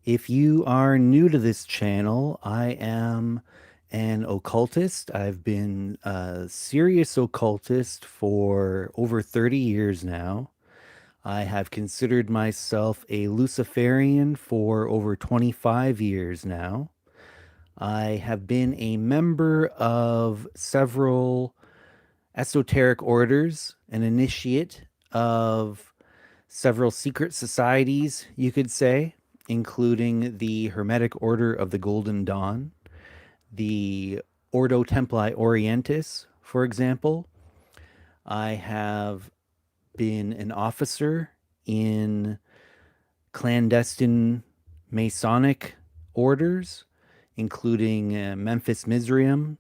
If you are new to this channel, I am an occultist. I've been a serious occultist for over 30 years now. I have considered myself a Luciferian for over 25 years now. I have been a member of several esoteric orders, an initiate of several secret societies, you could say, including the Hermetic Order of the Golden Dawn, the Ordo Templi Orientis, for example. I have been an officer in clandestine Masonic orders, including Memphis Mizraim.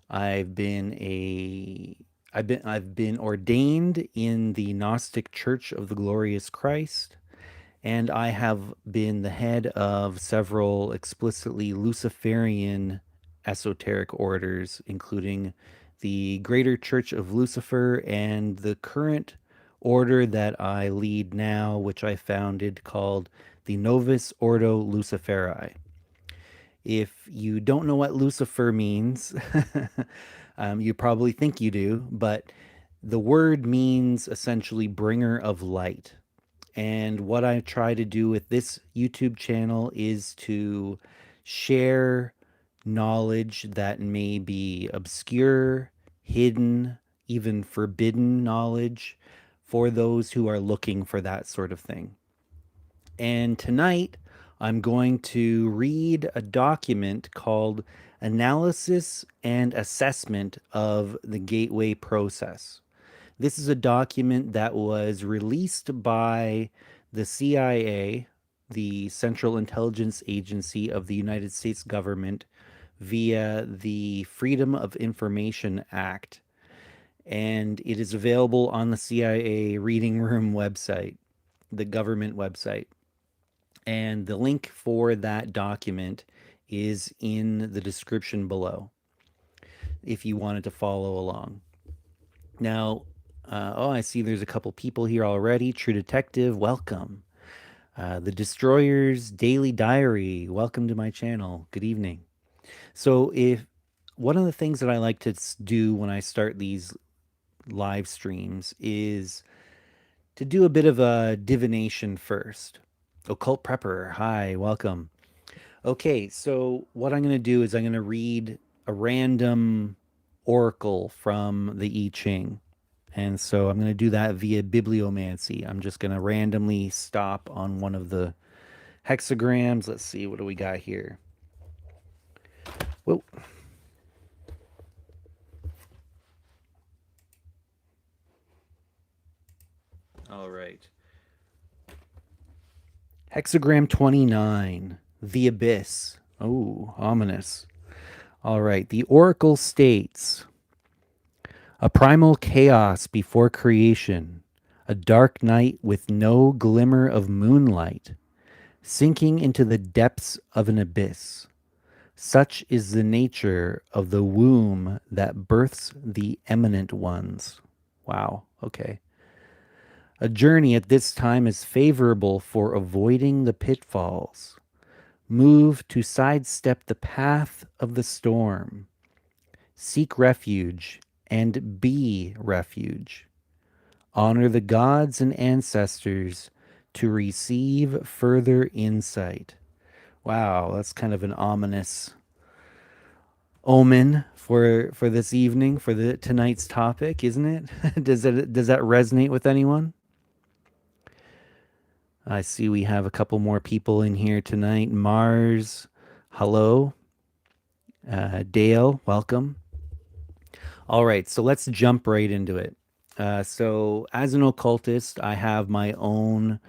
I've been a I've been ordained in the Gnostic Church of the Glorious Christ, and I have been the head of several explicitly Luciferian esoteric orders, including the Greater Church of Lucifer and the current order that I lead now, which I founded, called the Novus Ordo Luciferi. If you don't know what Lucifer means, you probably think you do, but the word means essentially bringer of light. And what I try to do with this YouTube channel is to share knowledge that may be obscure, hidden, even forbidden knowledge for those who are looking for that sort of thing. And tonight, I'm going to read a document called Analysis and Assessment of the Gateway Process. This is a document that was released by the CIA, the Central Intelligence Agency of the United States government, via the Freedom of Information Act. And it is available on the CIA Reading Room website, the government website. And the link for that document is in the description below if you wanted to follow along. Now, I see there's a couple people here already. True Detective, welcome. The Destroyer's Daily Diary, welcome to my channel. Good evening. So, if one of the things that I like to do when I start these live streams is to do a bit of a divination first. Occult Prepper, hi, welcome. Okay, so what I'm going to do is I'm going to read a random oracle from the I Ching. And so I'm going to do that via bibliomancy. I'm just going to randomly stop on one of the hexagrams. Let's see, what do we got here? Whoa. All right. Hexagram 29, the abyss. Oh, ominous. All right. The oracle states a primal chaos before creation, a dark night with no glimmer of moonlight, sinking into the depths of an abyss. Such is the nature of the womb that births the eminent ones. Wow. Okay. A journey at this time is favorable for avoiding the pitfalls. Move to sidestep the path of the storm. Seek refuge and be refuge. Honor the gods and ancestors to receive further insight. Wow, that's kind of an ominous omen for this evening, for the tonight's topic, isn't it? Does that resonate with anyone? I see we have a couple more people in here tonight. Mars, hello. Dale, welcome. All right, so let's jump right into it. So, as an occultist, I have my own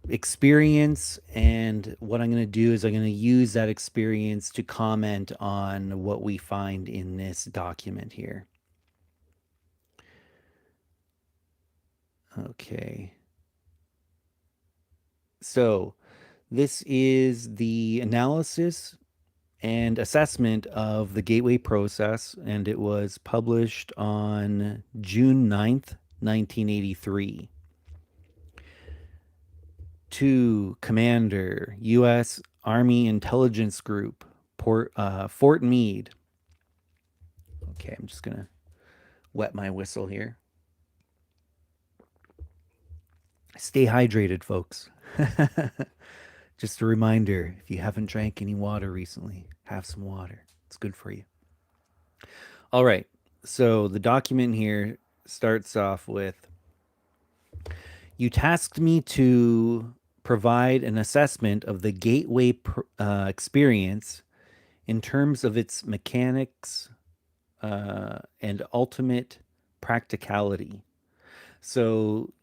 experience, and what I'm going to do is I'm going to use that experience to comment on what we find in this document here. Okay. So, this is the analysis and assessment of the gateway process, and it was published on June 9th, 1983. to Commander, U.S. Army Intelligence Group, Fort Meade. Okay, I'm just going to wet my whistle here. Stay hydrated, folks. Just a reminder, if you haven't drank any water recently, have some water. It's good for you. All right. So the document here starts off with, you tasked me to provide an assessment of the gateway experience in terms of its mechanics and ultimate practicality. So,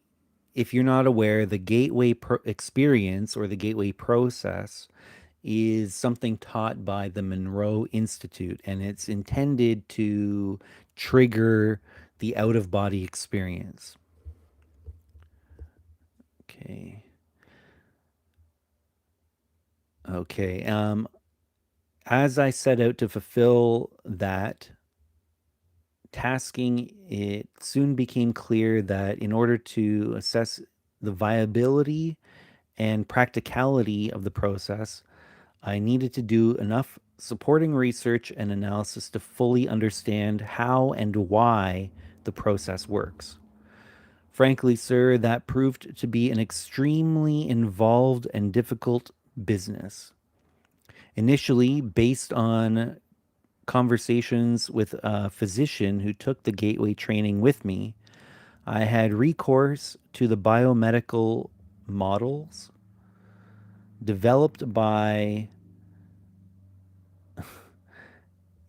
if you're not aware, the gateway experience or the gateway process is something taught by the Monroe Institute, and it's intended to trigger the out of body experience. Okay. Okay. As I set out to fulfill that tasking, it soon became clear that in order to assess the viability and practicality of the process, I needed to do enough supporting research and analysis to fully understand how and why the process works. Frankly, sir, that proved to be an extremely involved and difficult business. Initially, based on conversations with a physician who took the gateway training with me, I had recourse to the biomedical models developed by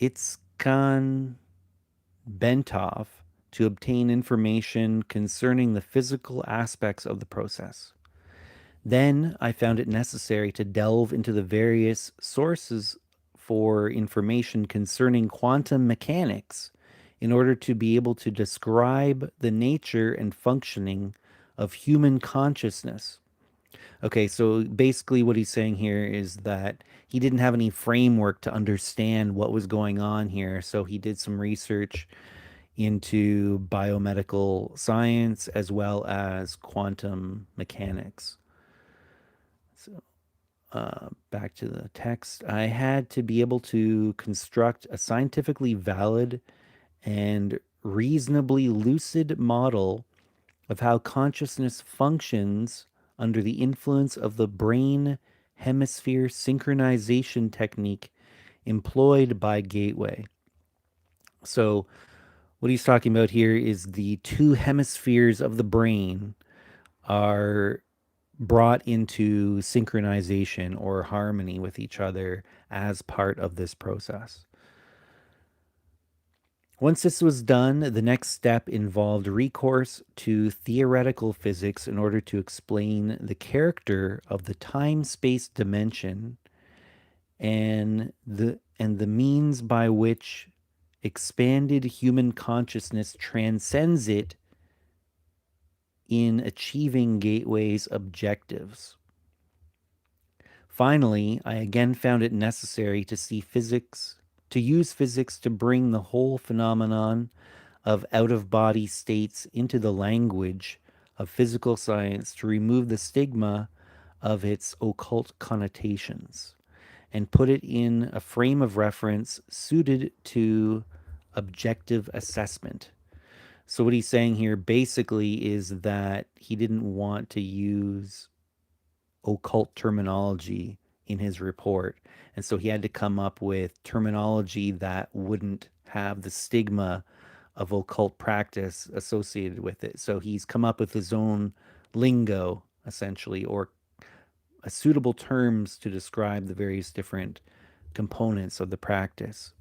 Itzkan Bentov to obtain information concerning the physical aspects of the process. Then I found it necessary to delve into the various sources for information concerning quantum mechanics in order to be able to describe the nature and functioning of human consciousness. Okay, so basically what he's saying here is that he didn't have any framework to understand what was going on here, so he did some research into biomedical science as well as quantum mechanics. So, back to the text. I had to be able to construct a scientifically valid and reasonably lucid model of how consciousness functions under the influence of the brain hemisphere synchronization technique employed by Gateway. So, what he's talking about here is the two hemispheres of the brain are brought into synchronization or harmony with each other as part of this process. Once this was done, the next step involved recourse to theoretical physics in order to explain the character of the time-space dimension and the means by which expanded human consciousness transcends it in achieving Gateway's objectives. Finally, I again found it necessary to use physics to bring the whole phenomenon of out-of-body states into the language of physical science to remove the stigma of its occult connotations and put it in a frame of reference suited to objective assessment. So what he's saying here basically is that he didn't want to use occult terminology in his report. And so he had to come up with terminology that wouldn't have the stigma of occult practice associated with it. So he's come up with his own lingo, essentially, or suitable terms to describe the various different components of the practice.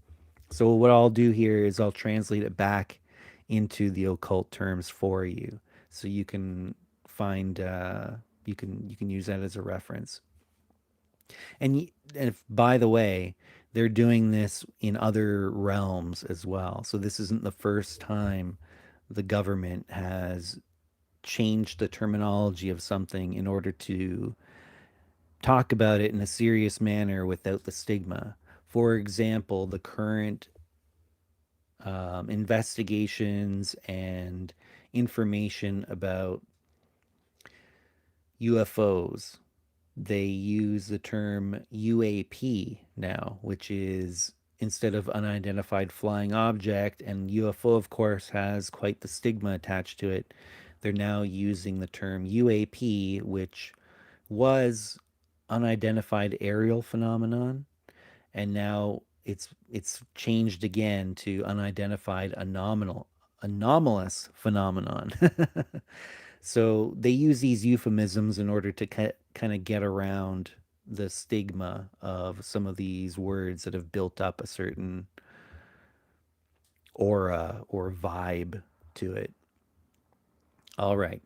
So what I'll do here is I'll translate it back into the occult terms for you, so you can find you can use that as a reference. And if, by the way, they're doing this in other realms as well. So this isn't the first time the government has changed the terminology of something in order to talk about it in a serious manner without the stigma. For example, the current investigations and information about UFOs. They use the term UAP now, which is instead of unidentified flying object, and UFO, of course, has quite the stigma attached to it. They're now using the term UAP, which was unidentified aerial phenomenon, and now it's changed again to unidentified anomalous phenomenon. So they use these euphemisms in order to kind of get around the stigma of some of these words that have built up a certain aura or vibe to it. All right.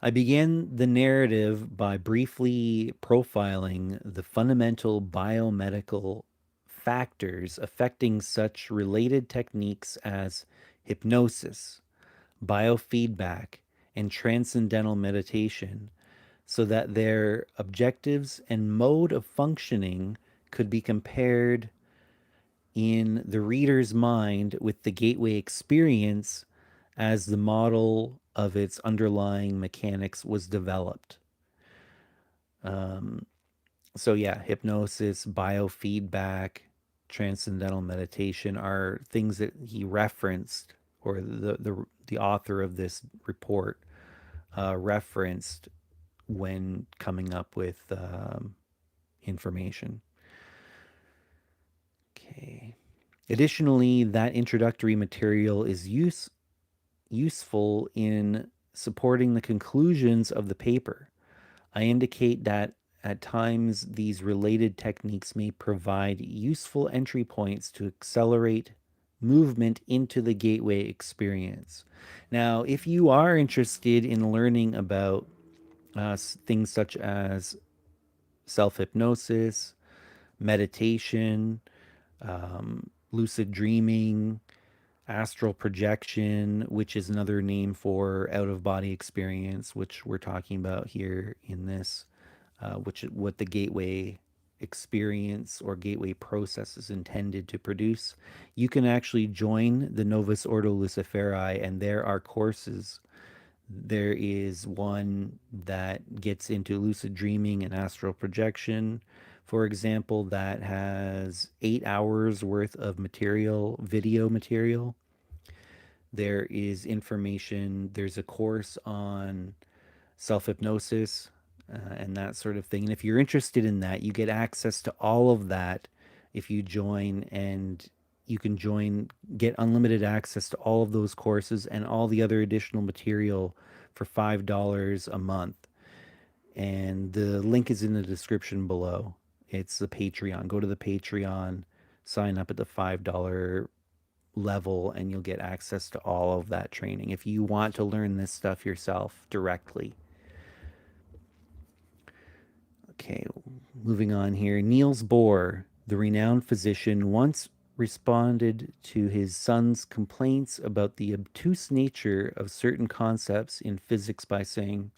I began the narrative by briefly profiling the fundamental biomedical factors affecting such related techniques as hypnosis, biofeedback, and transcendental meditation so that their objectives and mode of functioning could be compared in the reader's mind with the gateway experience as the model of its underlying mechanics was developed. Um, so, yeah, hypnosis, biofeedback, transcendental meditation are things that he referenced, or the author of this report referenced when coming up with information. Okay. Additionally, that introductory material is useful in supporting the conclusions of the paper. I indicate that at times these related techniques may provide useful entry points to accelerate movement into the gateway experience. Now, if you are interested in learning about things such as self hypnosis, meditation, lucid dreaming, astral projection, which is another name for out of body experience, which we're talking about here in this, which what the gateway experience or gateway process is intended to produce. You can actually join the Novus Ordo Luciferi, and there are courses. There is one that gets into lucid dreaming and astral projection, for example, that has 8 hours worth of material, video material. There is information, there's a course on self hypnosis and that sort of thing. And if you're interested in that, you get access to all of that if you join, and you can join, get unlimited access to all of those courses and all the other additional material for $5 a month. And the link is in the description below. It's the Patreon. Go to the Patreon, sign up at the $5 level, and you'll get access to all of that training if you want to learn this stuff yourself directly. Okay, moving on here. Niels Bohr, the renowned physician, once responded to his son's complaints about the obtuse nature of certain concepts in physics by saying,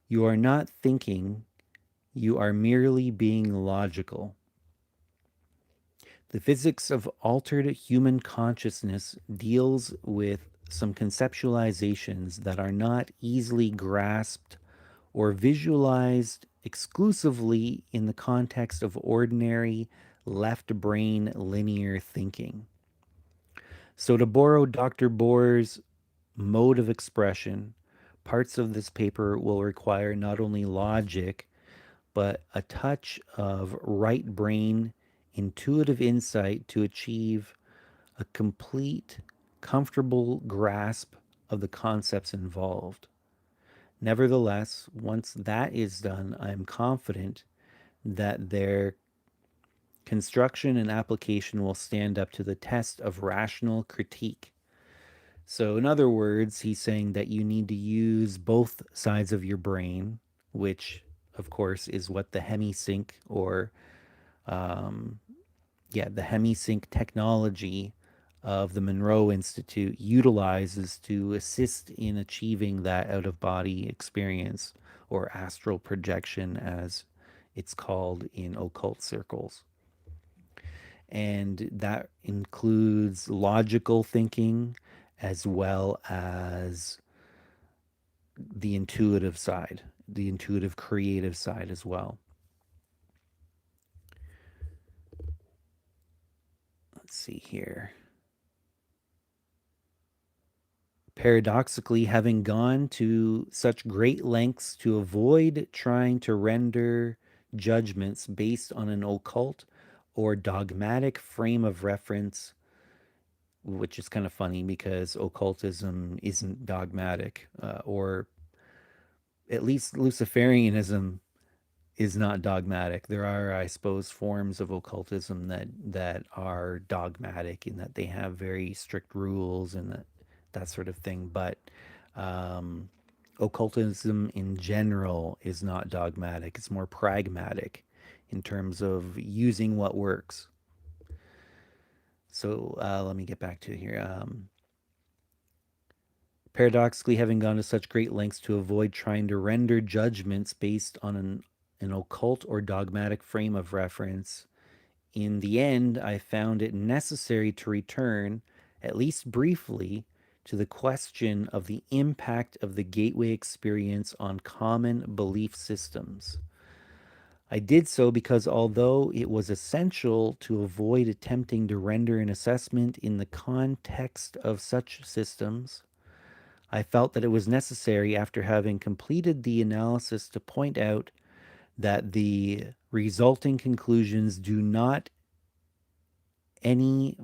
"You are not thinking, you are merely being logical." The physics of altered human consciousness deals with some conceptualizations that are not easily grasped or visualized exclusively in the context of ordinary left brain linear thinking. So, to borrow Dr. Bohr's mode of expression, parts of this paper will require not only logic, but a touch of right brain intuitive insight to achieve a complete, comfortable grasp of the concepts involved. Nevertheless, once that is done, I am confident that their construction and application will stand up to the test of rational critique. So, in other words, he's saying that you need to use both sides of your brain, which, of course, is what the Hemisync or um, the Hemisync technology of the Monroe Institute utilizes to assist in achieving that out of body experience, or astral projection as it's called in occult circles. And that includes logical thinking as well as the intuitive side, the intuitive creative side as well. Let's see here. Paradoxically, having gone to such great lengths to avoid trying to render judgments based on an occult or dogmatic frame of reference, which is kind of funny because occultism isn't dogmatic, or at least Luciferianism is not dogmatic. There are, I suppose, forms of occultism that are dogmatic in that they have very strict rules and that sort of thing. But um, occultism in general is not dogmatic. It's more pragmatic in terms of using what works. So let me get back to it here. Paradoxically, having gone to such great lengths to avoid trying to render judgments based on an occult or dogmatic frame of reference, in the end, I found it necessary to return, at least briefly, to the question of the impact of the gateway experience on common belief systems. I did so because although it was essential to avoid attempting to render an assessment in the context of such systems, I felt that it was necessary after having completed the analysis to point out that the resulting conclusions do not any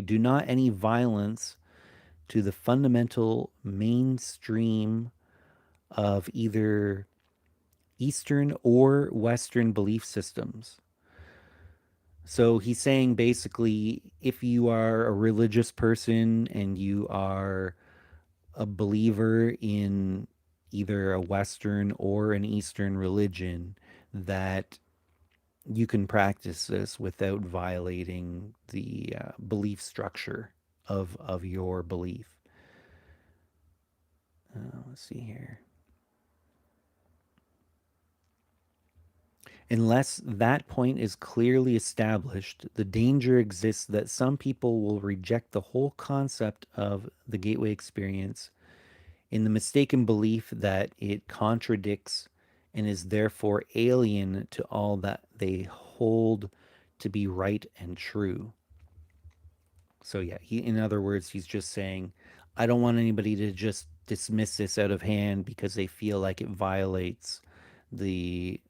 do not any violence to the fundamental mainstream of either Eastern or Western belief systems. So he's saying basically, if you are a religious person and you are a believer in either a Western or an Eastern religion, that you can practice this without violating the belief structure of your belief. Let's see here. Unless that point is clearly established, the danger exists that some people will reject the whole concept of the gateway experience in the mistaken belief that it contradicts and is therefore alien to all that they hold to be right and true. So yeah, in other words, he's just saying, I don't want anybody to just dismiss this out of hand because they feel like it violates the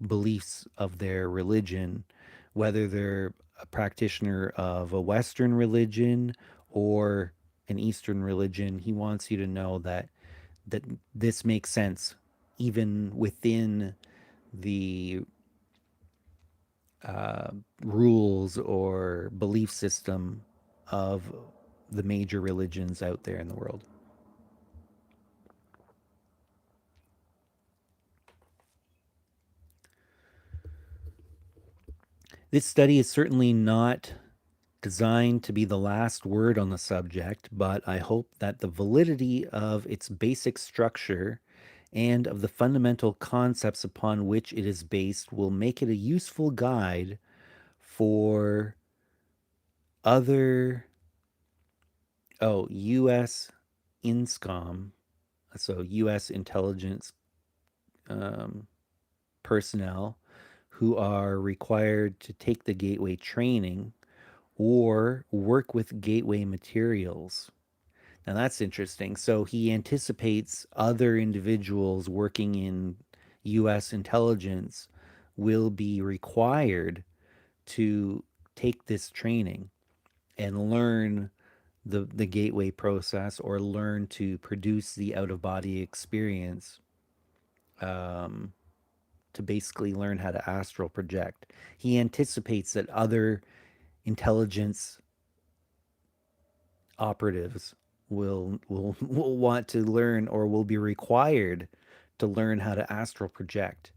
beliefs of their religion, whether they're a practitioner of a Western religion or an Eastern religion. He wants you to know that this makes sense even within the uh, rules or belief system of the major religions out there in the world. This study is certainly not designed to be the last word on the subject, but I hope that the validity of its basic structure and of the fundamental concepts upon which it is based will make it a useful guide for other U.S. INSCOM, so U.S. intelligence um, personnel who are required to take the gateway training or work with gateway materials. Now that's interesting. So he anticipates other individuals working in U.S. intelligence will be required to take this training and learn the gateway process or learn to produce the out of body experience, um, to basically learn how to astral project. He anticipates that other intelligence operatives will want to learn or will be required to learn how to astral project.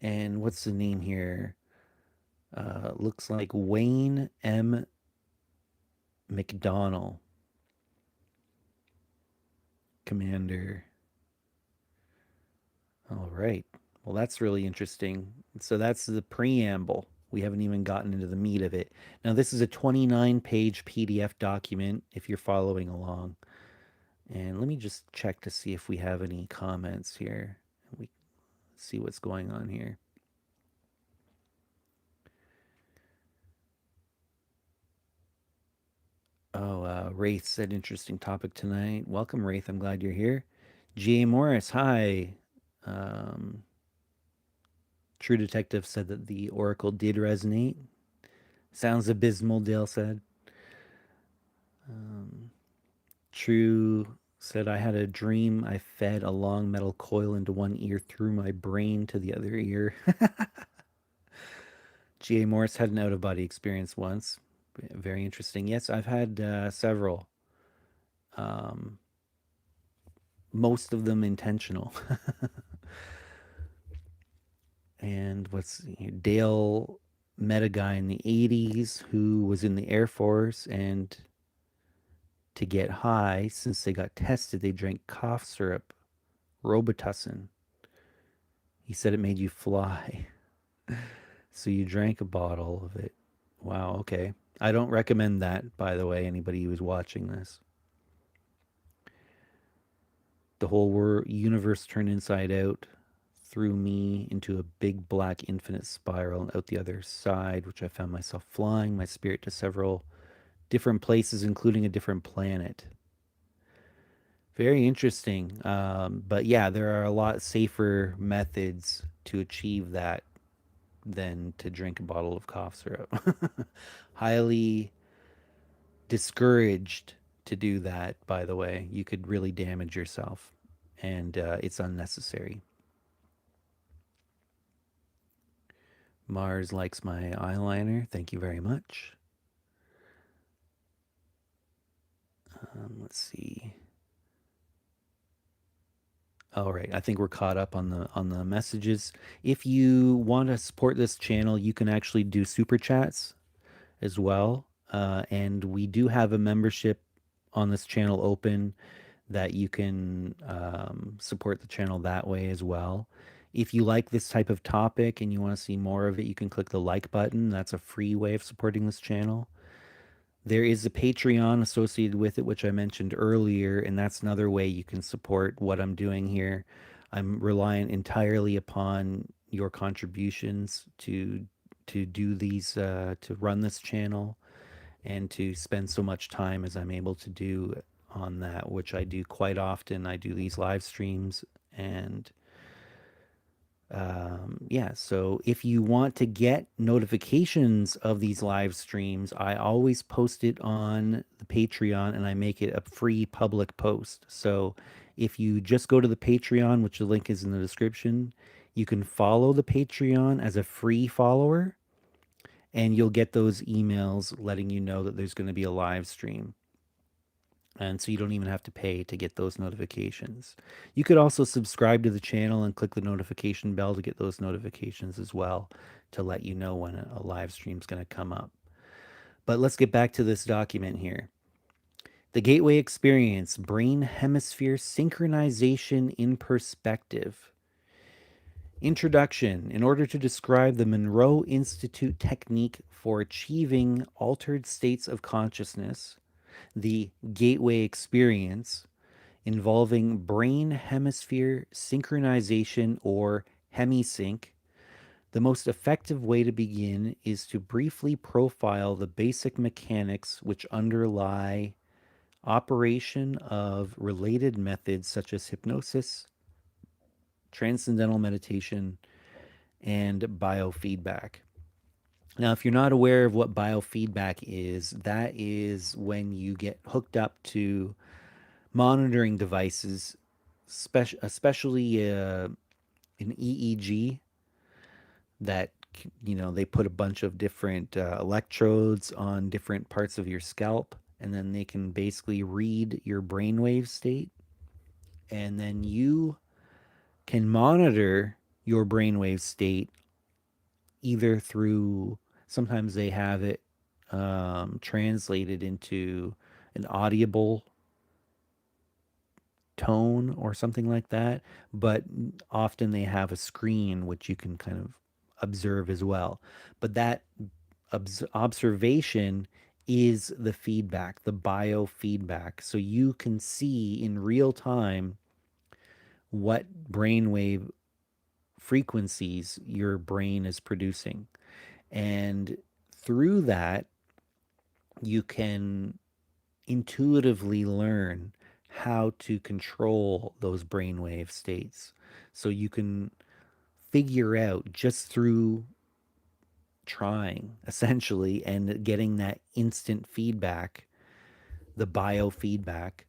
And what's the name here? Looks like Wayne M. McDonnell, Commander. All right. Well, that's really interesting. So that's the preamble. We haven't even gotten into the meat of it. Now, this is a 29-page PDF document if you're following along. And let me just check to see if we have any comments here. We see what's going on here. Oh, Wraith said interesting topic tonight. Welcome, Wraith. I'm glad you're here. G.A. Morris, hi. Um, True Detective said that the Oracle did resonate. Sounds abysmal, Dale said. Um, True said, I had a dream I fed a long metal coil into one ear through my brain to the other ear. G.A. Morris had an out of body experience once. Very interesting. Yes, I've had several, um, most of them intentional. And what's Dale met a guy in the 80s who was in the Air Force, and to get high, since they got tested, they drank cough syrup, Robitussin. He said it made you fly. So you drank a bottle of it. Wow, okay. I don't recommend that, by the way, anybody who's watching this. The whole universe turned inside out, threw me into a big black infinite spiral and out the other side, which I found myself flying my spirit to several different places, including a different planet. Very interesting. But yeah, there are a lot safer methods to achieve that than to drink a bottle of cough syrup. Highly discouraged to do that, by the way. You could really damage yourself, and it's unnecessary. Mars likes my eyeliner. Thank you very much. Let's see. All right, I think we're caught up on the messages. If you want to support this channel, you can actually do super chats as well. And we do have a membership on this channel open that you can support the channel that way as well. If you like this type of topic and you want to see more of it, you can click the like button. That's a free way of supporting this channel. There is a Patreon associated with it, which I mentioned earlier, and that's another way you can support what I'm doing here. I'm reliant entirely upon your contributions to do these to run this channel and to spend so much time as I'm able to do on that, which I do quite often. I do these live streams, and yeah, so if you want to get notifications of these live streams, I always post it on the Patreon and I make it a free public post. So if you just go to the Patreon, which the link is in the description, you can follow the Patreon as a free follower and you'll get those emails letting you know that there's going to be a live stream. And so you don't even have to pay to get those notifications. You could also subscribe to the channel and click the notification bell to get those notifications as well, to let you know when a live stream is going to come up. But let's get back to this document here. The Gateway Experience, Brain Hemisphere Synchronization in Perspective. Introduction. In order to describe the Monroe Institute technique for achieving altered states of consciousness, the Gateway Experience, involving brain hemisphere synchronization or Hemisync, the most effective way to begin is to briefly profile the basic mechanics which underlie operation of related methods such as hypnosis, transcendental meditation, and biofeedback. Now, if you're not aware of what biofeedback is, that is when you get hooked up to monitoring devices, especially an EEG that they put a bunch of different electrodes on different parts of your scalp, and then they can basically read your brainwave state, and then you can monitor your brainwave state either through, sometimes they have it translated into an audible tone or something like that, but often they have a screen which you can kind of observe as well. But that observation is the feedback, the biofeedback. So you can see in real time what brainwave frequencies your brain is producing. And through that, you can intuitively learn how to control those brainwave states. So you can figure out just through trying, essentially, and getting that instant feedback, the biofeedback,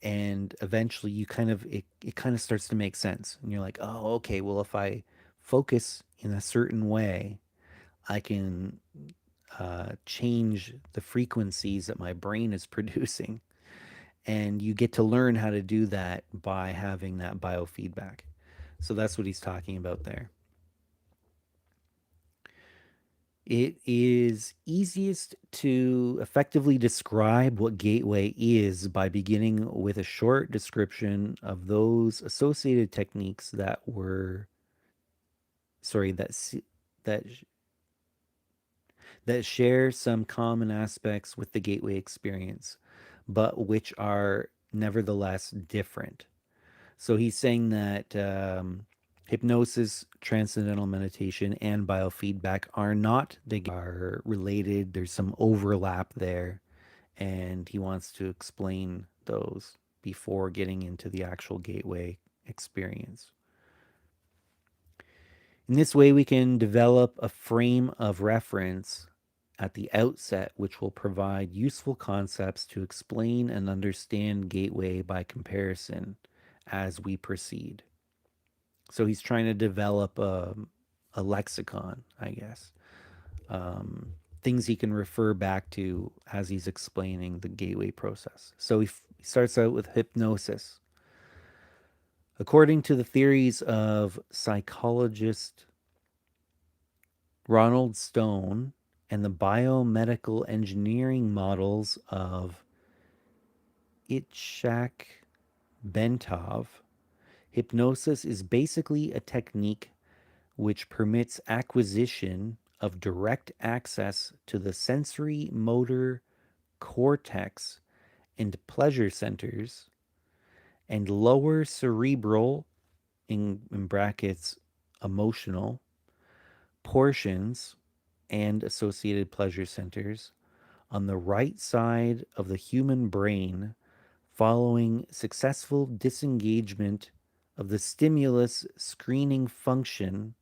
and eventually it kind of starts to make sense. And you're like, oh, okay, well, if I focus in a certain way, I can change the frequencies that my brain is producing. And you get to learn how to do that by having that biofeedback. So that's what he's talking about there. It is easiest to effectively describe what gateway is by beginning with a short description of those associated techniques that were, sorry, that that share some common aspects with the gateway experience, but which are nevertheless different. So he's saying that hypnosis, transcendental meditation, and biofeedback are not, they are related. There's some overlap there, and he wants to explain those before getting into the actual gateway experience. In this way, we can develop a frame of reference at the outset, which will provide useful concepts to explain and understand gateway by comparison as we proceed. So he's trying to develop a lexicon, I guess, things he can refer back to as he's explaining the gateway process. So he starts out with hypnosis. According to the theories of psychologist Ronald Stone and the biomedical engineering models of Itchak Bentov, hypnosis is basically a technique which permits acquisition of direct access to the sensory motor cortex and pleasure centers and lower cerebral, in brackets, emotional portions and associated pleasure centers on the right side of the human brain following successful disengagement of the stimulus screening function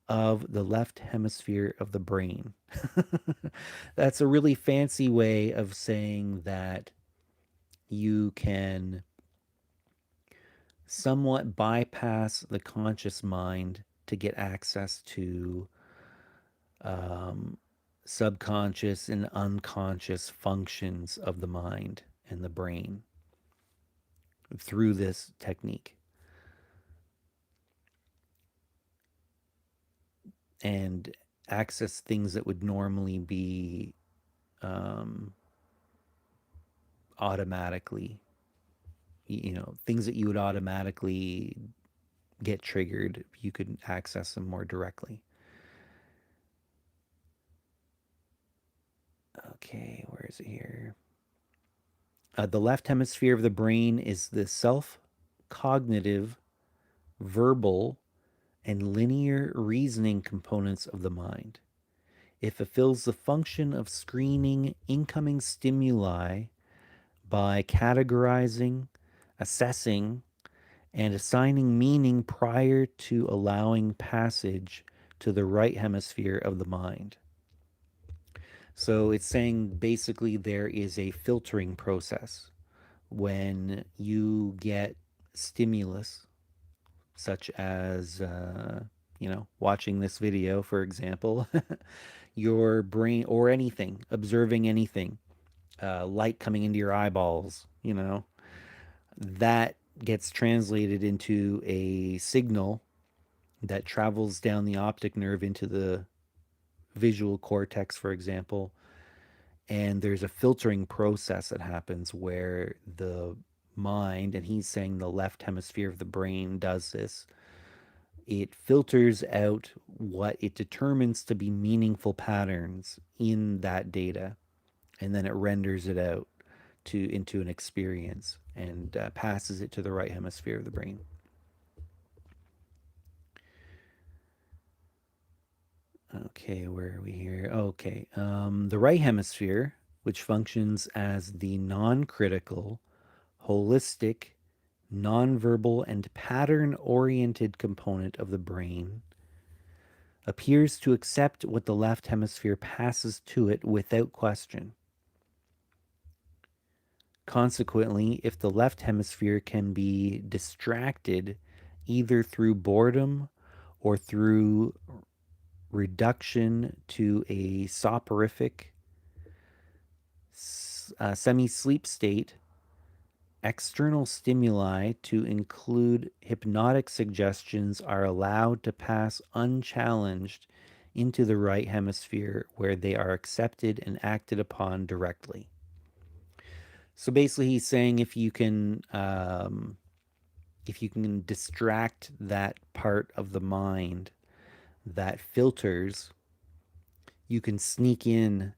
of the left hemisphere of the brain. That's a really fancy way of saying that you can somewhat bypass the conscious mind to get access to um, subconscious and unconscious functions of the mind and the brain through this technique. And access things that would normally be um, automatically, things that you would automatically get triggered, you could access them more directly. Okay, where is it here? The left hemisphere of the brain is the self cognitive, verbal, and linear reasoning components of the mind. It fulfills the function of screening incoming stimuli by categorizing, assessing, and assigning meaning prior to allowing passage to the right hemisphere of the mind. So it's saying basically there is a filtering process when you get stimulus, such as, watching this video, for example, your brain, or anything, observing anything, light coming into your eyeballs, that gets translated into a signal that travels down the optic nerve into the visual cortex, for example. And there's a filtering process that happens where the mind, and he's saying the left hemisphere of the brain does this, It filters out what it determines to be meaningful patterns in that data, and then it renders it out to into an experience and passes it to the right hemisphere of the brain. Okay, where are we here? Okay, the right hemisphere, which functions as the non-critical, holistic, nonverbal, and pattern-oriented component of the brain, appears to accept what the left hemisphere passes to it without question. Consequently, if the left hemisphere can be distracted either through boredom or through reduction to a soporific semi sleep state, external stimuli, to include hypnotic suggestions, are allowed to pass unchallenged into the right hemisphere where they are accepted and acted upon directly. So basically, he's saying if you can distract that part of the mind that filters, you can sneak in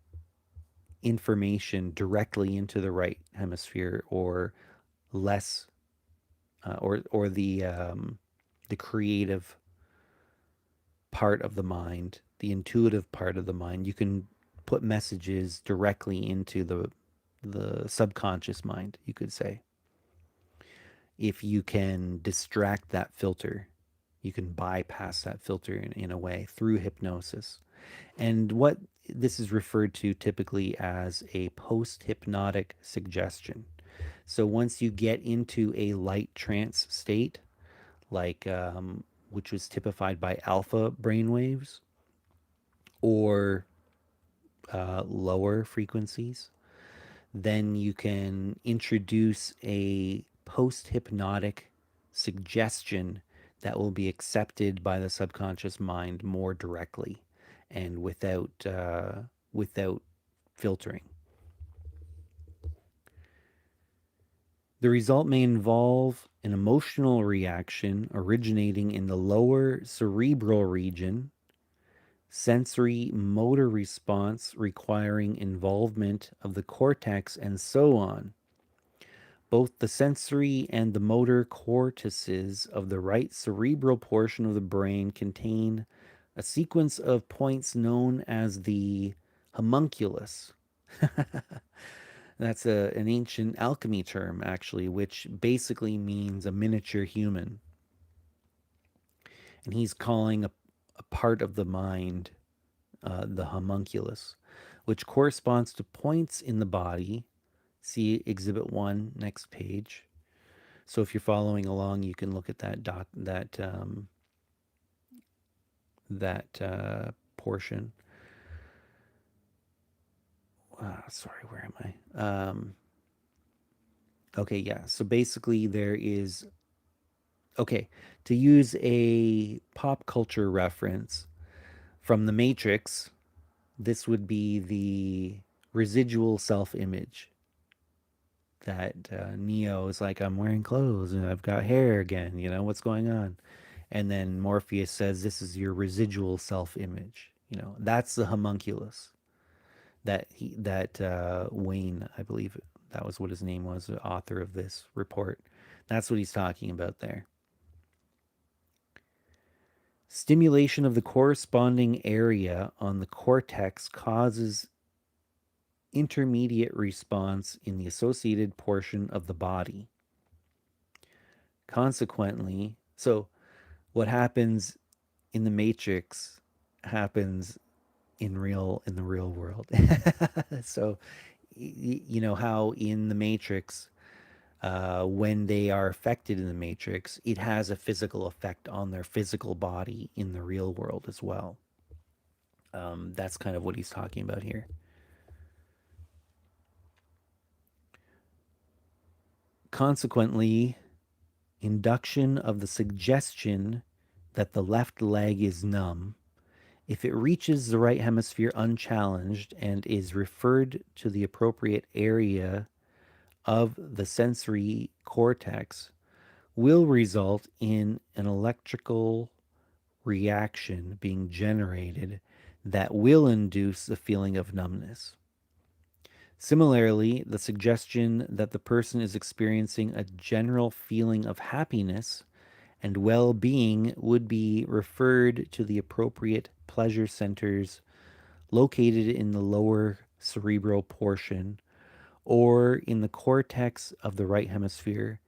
information directly into the right hemisphere, or less, or the creative part of the mind, the intuitive part of the mind. You can put messages directly into the subconscious mind, you could say. If you can distract that filter, you can bypass that filter in a way through hypnosis. And what this is referred to typically as a post hypnotic suggestion. So once you get into a light trance state, like which was typified by alpha brainwaves or lower frequencies, then you can introduce a post hypnotic suggestion that will be accepted by the subconscious mind more directly and without filtering. The result may involve an emotional reaction originating in the lower cerebral region, sensory motor response requiring involvement of the cortex, and so on. Both the sensory and the motor cortices of the right cerebral portion of the brain contain a sequence of points known as the homunculus. That's an ancient alchemy term, actually, which basically means a miniature human. And he's calling a part of the mind the homunculus, which corresponds to points in the body. See Exhibit 1, next page. So if you're following along, you can look at that portion. Sorry, where am I? Okay, yeah. So basically, there is, okay, to use a pop culture reference from The Matrix, this would be the residual self image that Neo is like, I'm wearing clothes and I've got hair again, what's going on? And then Morpheus says, this is your residual self image. That's the homunculus that Wayne, I believe that was what his name was, the author of this report. That's what he's talking about there. Stimulation of the corresponding area on the cortex causes intermediate response in the associated portion of the body. Consequently, so what happens in the Matrix happens in the real world. So you know how in the Matrix, when they are affected in the Matrix, it has a physical effect on their physical body in the real world as well. That's kind of what he's talking about here. Consequently, induction of the suggestion that the left leg is numb, if it reaches the right hemisphere unchallenged and is referred to the appropriate area of the sensory cortex, will result in an electrical reaction being generated that will induce the feeling of numbness. Similarly, the suggestion that the person is experiencing a general feeling of happiness and well being would be referred to the appropriate pleasure centers located in the lower cerebral portion or in the cortex of the right hemisphere,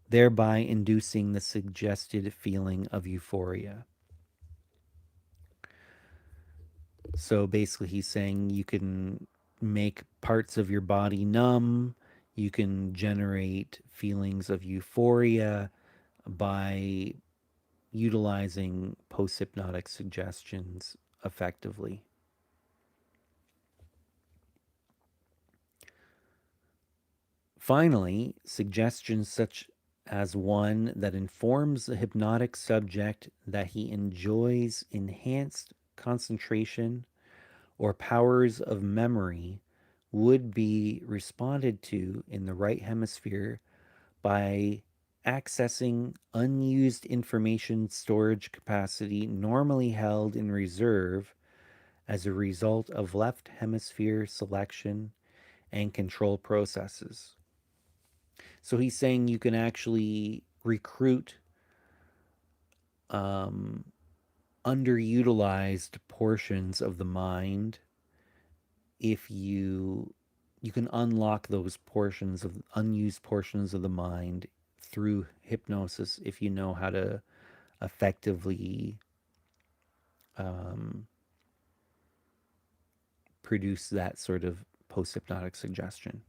thereby inducing the suggested feeling of euphoria. So basically, he's saying you can make parts of your body numb, you can generate feelings of euphoria by utilizing post hypnotic suggestions effectively. Finally, suggestions such as one that informs the hypnotic subject that he enjoys enhanced concentration or powers of memory would be responded to in the right hemisphere by accessing unused information storage capacity normally held in reserve as a result of left hemisphere selection and control processes. So he's saying you can actually recruit um, underutilized portions of the mind if you can unlock those portions of unused portions of the mind through hypnosis if you know how to effectively um, produce that sort of post hypnotic suggestion.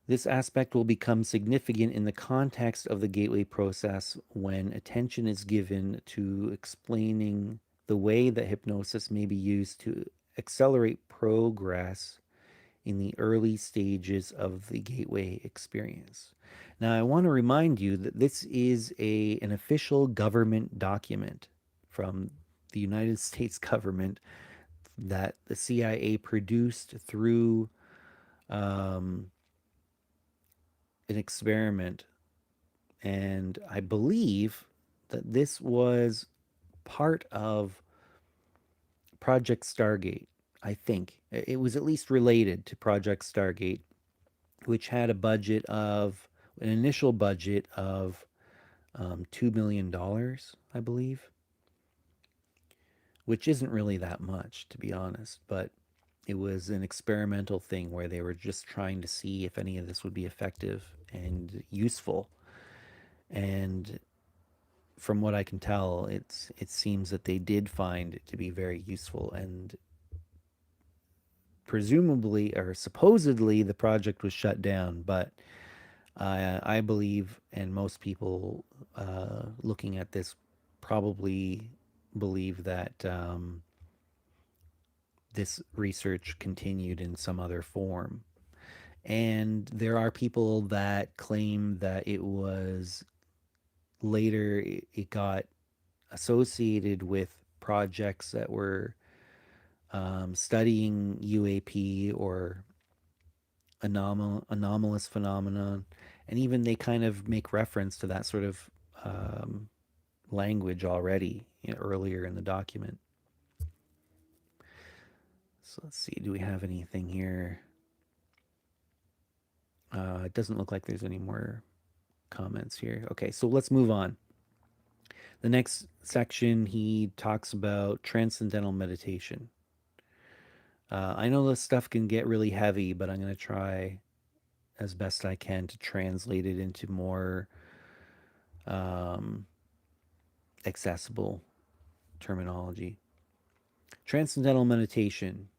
This aspect will become significant in the context of the gateway process when attention is given to explaining the way that hypnosis may be used to accelerate progress in the early stages of the gateway experience. Now, I want to remind you that this is an official government document from the United States government that the CIA produced through um, an experiment. And I believe that this was part of Project Stargate. I think it was at least related to Project Stargate, which had a budget of an initial budget of $2 million, I believe, which isn't really that much, to be honest. But it was an experimental thing where they were just trying to see if any of this would be effective and useful. And from what I can tell, it seems that they did find it to be very useful, and presumably or supposedly the project was shut down. But I believe, and most people looking at this probably believe that this research continued in some other form. And there are people that claim that it was later, it got associated with projects that were studying UAP or anomalous phenomenon, and even they kind of make reference to that sort of um, language already, earlier in the document. So let's see, do we have anything here? It doesn't look like there's any more comments here. Okay, so let's move on. The next section, he talks about transcendental meditation. I know this stuff can get really heavy, but I'm going to try as best I can to translate it into more um, accessible terminology. Transcendental meditation.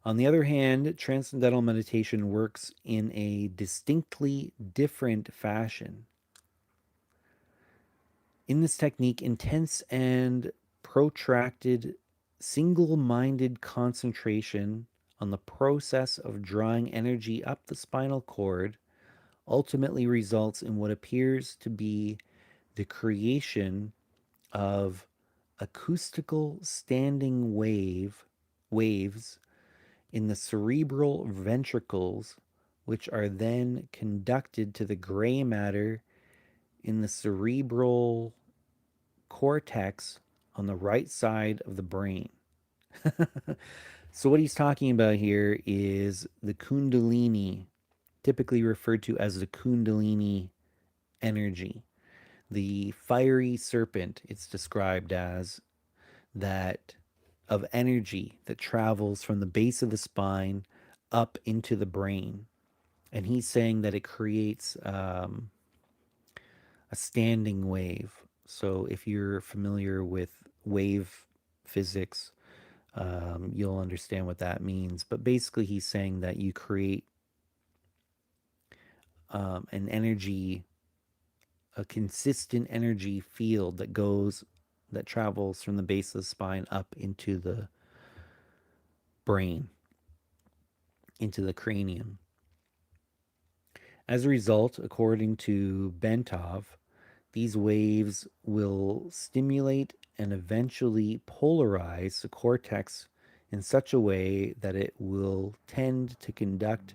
On the other hand, transcendental meditation works in a distinctly different fashion. In this technique, intense and protracted single minded concentration on the process of drawing energy up the spinal cord ultimately results in what appears to be the creation of acoustical standing waves in the cerebral ventricles, which are then conducted to the gray matter in the cerebral cortex on the right side of the brain. So, what he's talking about here is the Kundalini, typically referred to as the Kundalini energy. The fiery serpent, it's described as, that of energy that travels from the base of the spine up into the brain. And he's saying that it creates a standing wave. So if you're familiar with wave physics, you'll understand what that means. But basically, he's saying that you create an energy, a consistent energy field that travels from the base of the spine up into the brain, into the cranium. As a result, according to Bentov, these waves will stimulate and eventually polarize the cortex in such a way that it will tend to conduct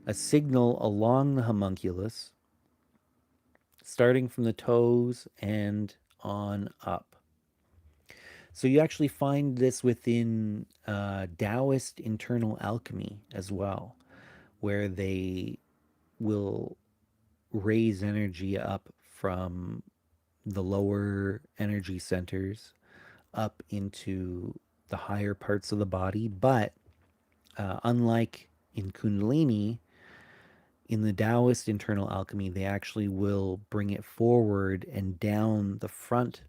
a signal along the homunculus, starting from the toes and on up. So you actually find this within Taoist internal alchemy as well, where they will raise energy up from the lower energy centers up into the higher parts of the body. But unlike in Kundalini, in the Taoist internal alchemy, they actually will bring it forward and down the front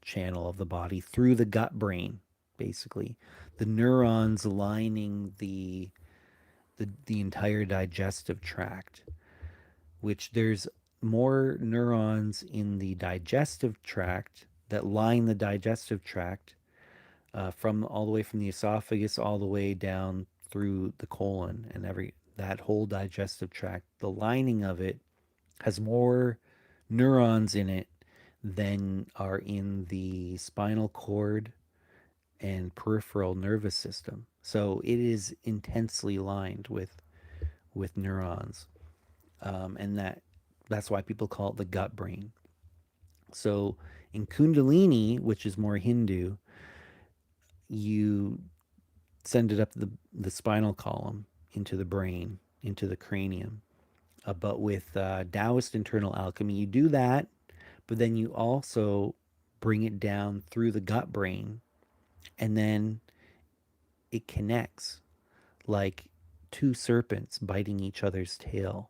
channel of the body through the gut brain, basically. The neurons lining the entire digestive tract, which there's more neurons in the digestive tract that line the digestive tract from all the way from the esophagus all the way down through the colon and every that whole digestive tract. The lining of it has more neurons in it than are in the spinal cord and peripheral nervous system. So it is intensely lined with neurons, and that's why people call it the gut brain. So in Kundalini, which is more Hindu, you send it up the spinal column into the brain, into the cranium. But with Taoist internal alchemy, you do that, but then you also bring it down through the gut brain, and then it connects like two serpents biting each other's tail.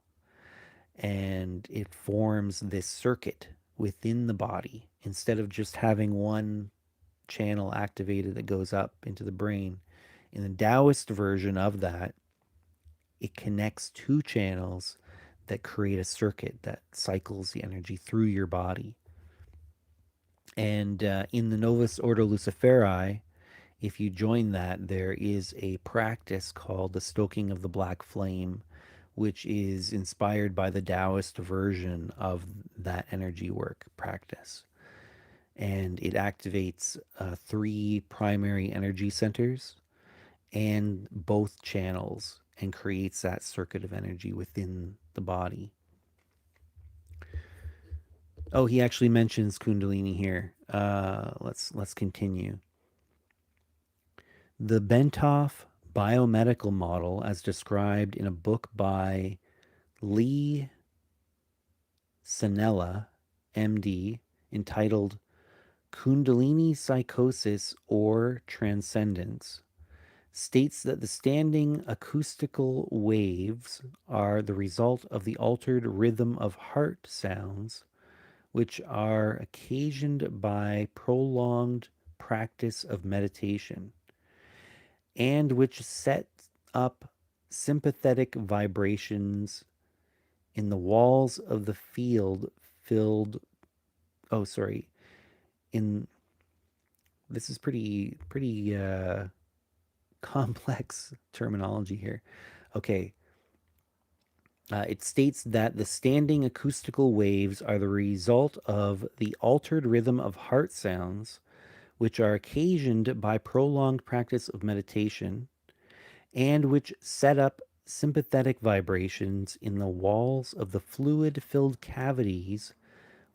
And it forms this circuit within the body. Instead of just having one channel activated that goes up into the brain, in the Taoist version of that, it connects two channels that create a circuit that cycles the energy through your body. And in the Novus Ordo Luciferi, if you join that, there is a practice called the Stoking of the Black Flame, which is inspired by the Taoist version of that energy work practice. And it activates three primary energy centers and both channels and creates that circuit of energy within the body. Oh, he actually mentions Kundalini here. Let's continue. The Bentov biomedical model, as described in a book by Lee Sanella, MD, entitled Kundalini Psychosis or Transcendence, states that the standing acoustical waves are the result of the altered rhythm of heart sounds, which are occasioned by prolonged practice of meditation, and which set up sympathetic vibrations in the walls of the field filled. Oh, sorry. In This is pretty complex terminology here. Okay. It states that the standing acoustical waves are the result of the altered rhythm of heart sounds, which are occasioned by prolonged practice of meditation, and which set up sympathetic vibrations in the walls of the fluid filled cavities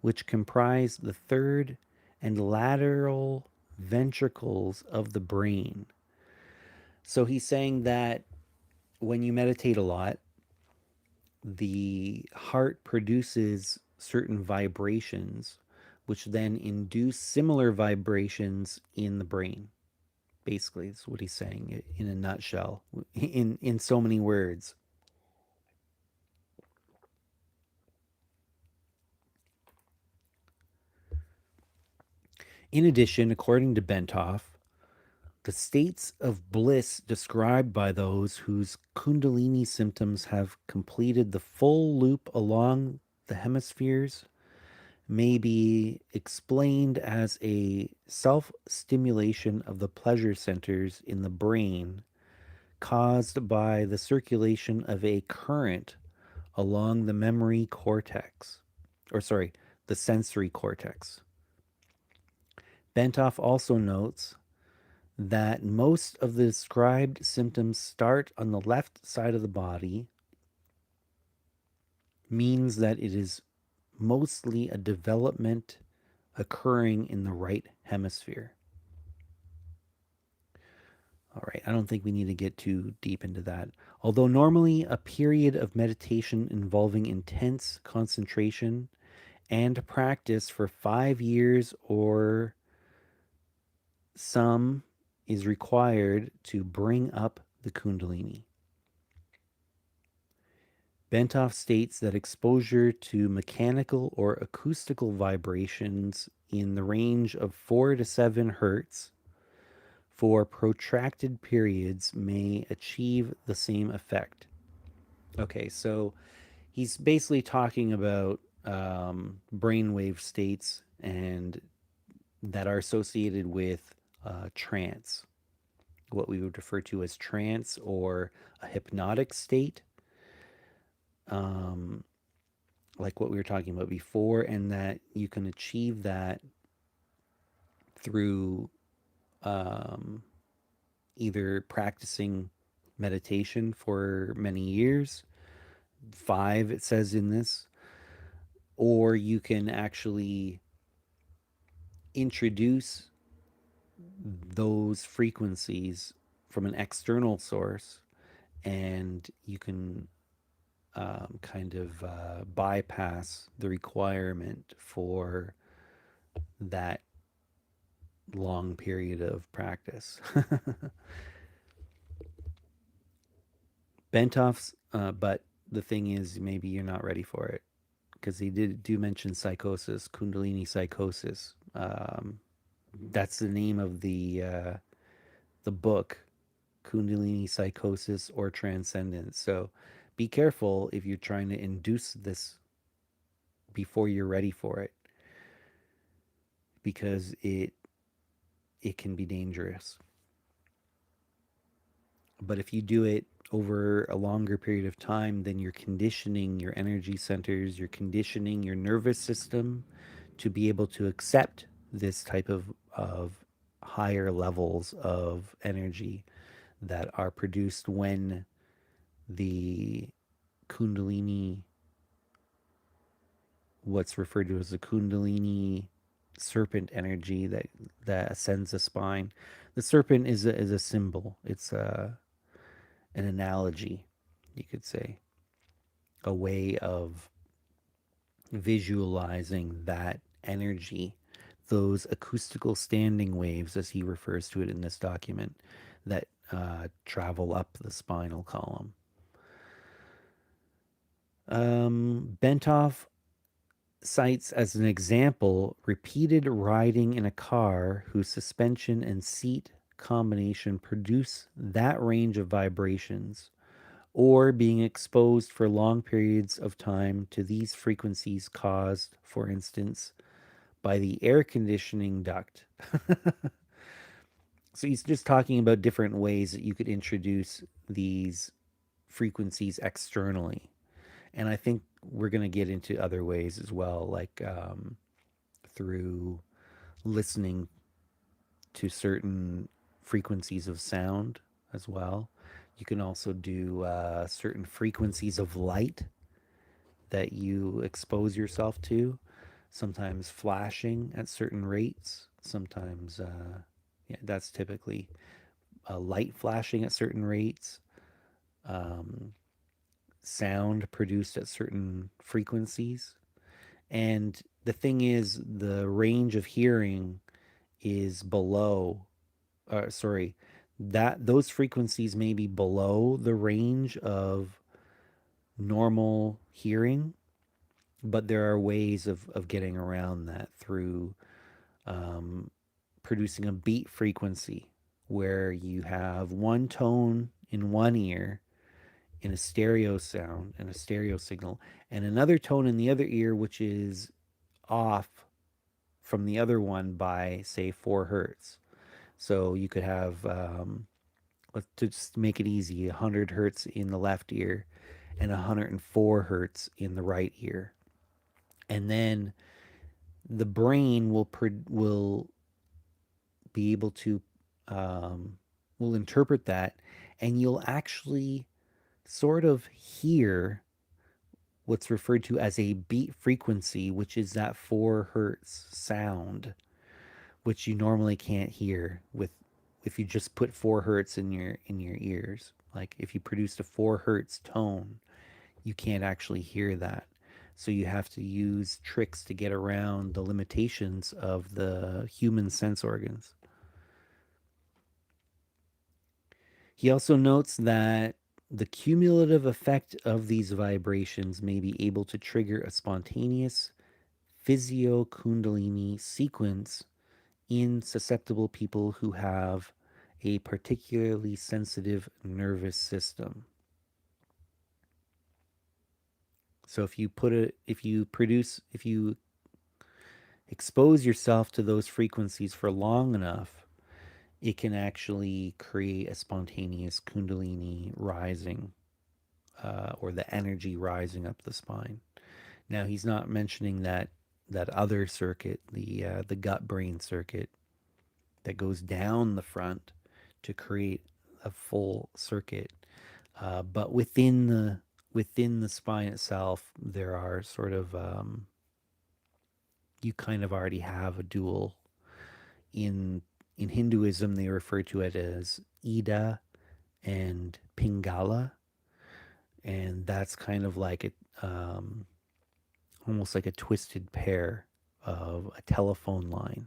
which comprise the third and lateral ventricles of the brain. So he's saying that when you meditate a lot, the heart produces certain vibrations, which then induce similar vibrations in the brain. Basically, is what he's saying in a nutshell, in so many words. In addition, according to Bentoff, the states of bliss described by those whose Kundalini symptoms have completed the full loop along the hemispheres may be explained as a self stimulation of the pleasure centers in the brain caused by the circulation of a current along the memory cortex, or sorry, the sensory cortex. Bentoff also notes that most of the described symptoms start on the left side of the body, means that it is mostly a development occurring in the right hemisphere. All right, I don't think we need to get too deep into that. Although normally a period of meditation involving intense concentration and practice for 5 years or some is required to bring up the Kundalini. Bentoff states that exposure to mechanical or acoustical vibrations in the range of 4 to 7 hertz for protracted periods may achieve the same effect. Okay, so he's basically talking about brainwave states and that are associated with trance, what we would refer to as trance or a hypnotic state, um, like what we were talking about before, and that you can achieve that through um, either practicing meditation for many years, 5, it says in this, or you can actually introduce those frequencies from an external source, and you can kind of bypass the requirement for that long period of practice. Bentoff's, but the thing is, maybe you're not ready for it because he do mention psychosis, Kundalini psychosis. That's the name of the book, Kundalini psychosis or transcendence. So be careful if you're trying to induce this before you're ready for it, because it can be dangerous. But if you do it over a longer period of time, then you're conditioning your energy centers, you're conditioning your nervous system to be able to accept this type of higher levels of energy that are produced when the Kundalini, what's referred to as the Kundalini serpent energy that ascends the spine. The serpent is a symbol. It's an analogy, you could say, a way of visualizing that energy, those acoustical standing waves, as he refers to it in this document, that travel up the spinal column. Bentoff cites as an example repeated riding in a car whose suspension and seat combination produce that range of vibrations, or being exposed for long periods of time to these frequencies caused, for instance, by the air conditioning duct. So he's just talking about different ways that you could introduce these frequencies externally. And I think we're going to get into other ways as well, like through listening to certain frequencies of sound as well. You can also do certain frequencies of light that you expose yourself to. sometimes flashing at certain rates, sometimes, yeah, that's typically light flashing at certain rates, um, sound produced at certain frequencies. And the thing is, the range of hearing is below, sorry, that those frequencies may be below the range of normal hearing, but there are ways of getting around that through um, producing a beat frequency where you have one tone in one ear in a stereo sound and a stereo signal, and another tone in the other ear, which is off from the other one by, say, 4 hertz. So you could have, let's just make it easy, 100 hertz in the left ear and 104 hertz in the right ear. And then the brain will be able to um, will interpret that, and you'll actually sort of hear what's referred to as a beat frequency, which is that 4 hertz sound, which you normally can't hear with if you just put 4 hertz in your ears. Like if you produced a 4 hertz tone, you can't actually hear that. So you have to use tricks to get around the limitations of the human sense organs. He also notes that the cumulative effect of these vibrations may be able to trigger a spontaneous physio Kundalini sequence in susceptible people who have a particularly sensitive nervous system. So if you expose yourself to those frequencies for long enough, it can actually create a spontaneous Kundalini rising, or the energy rising up the spine. Now he's not mentioning that other circuit, the gut brain circuit that goes down the front to create a full circuit. But within the spine itself, there are sort of you kind of already have a dual. In Hinduism, they refer to it as Ida and Pingala, and that's kind of like almost like a twisted pair of a telephone line,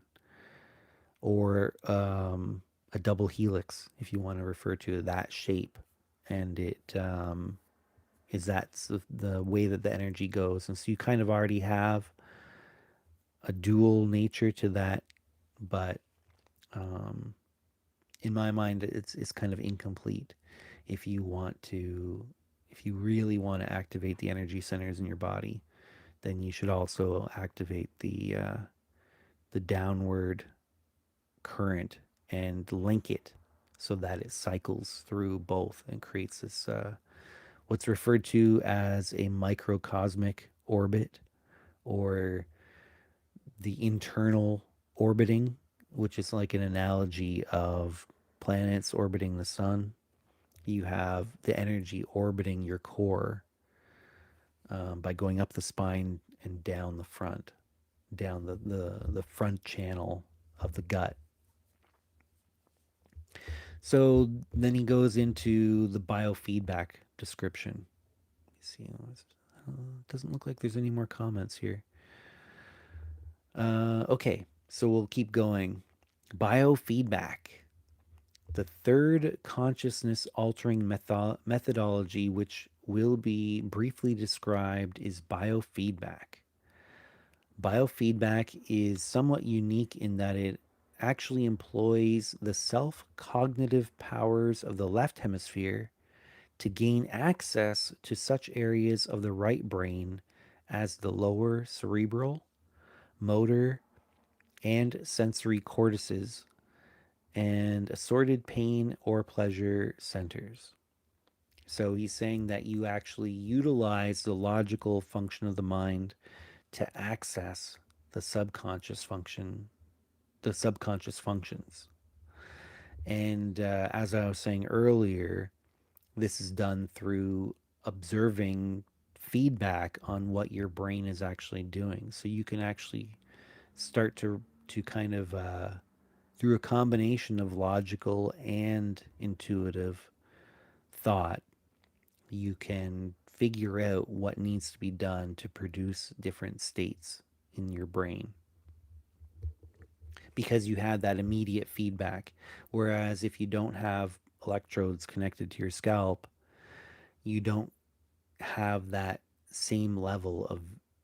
or a double helix, if you want to refer to that shape. And it is that's the way that the energy goes. And so you kind of already have a dual nature to that, but um, in my mind, it's kind of incomplete. If you want to, if you really want to activate the energy centers in your body, then you should also activate the downward current and link it so that it cycles through both and creates this what's referred to as a microcosmic orbit, or the internal orbiting, which is like an analogy of planets orbiting the sun. You have the energy orbiting your core, by going up the spine and down the front, down the front channel of the gut. So then he goes into the biofeedback description. Let me see. Doesn't look like there's any more comments here. Okay, so we'll keep going. Biofeedback, the third consciousness altering methodology, which will be briefly described, is biofeedback. Biofeedback is somewhat unique in that it actually employs the self cognitive powers of the left hemisphere to gain access to such areas of the right brain as the lower cerebral, motor, and sensory cortices, and assorted pain or pleasure centers. So he's saying that you actually utilize the logical function of the mind to access the subconscious function, the subconscious functions. And as I was saying earlier, this is done through observing feedback on what your brain is actually doing. So you can actually start to kind of through a combination of logical and intuitive thought, you can figure out what needs to be done to produce different states in your brain because you have that immediate feedback. Whereas if you don't have electrodes connected to your scalp, you don't have that same level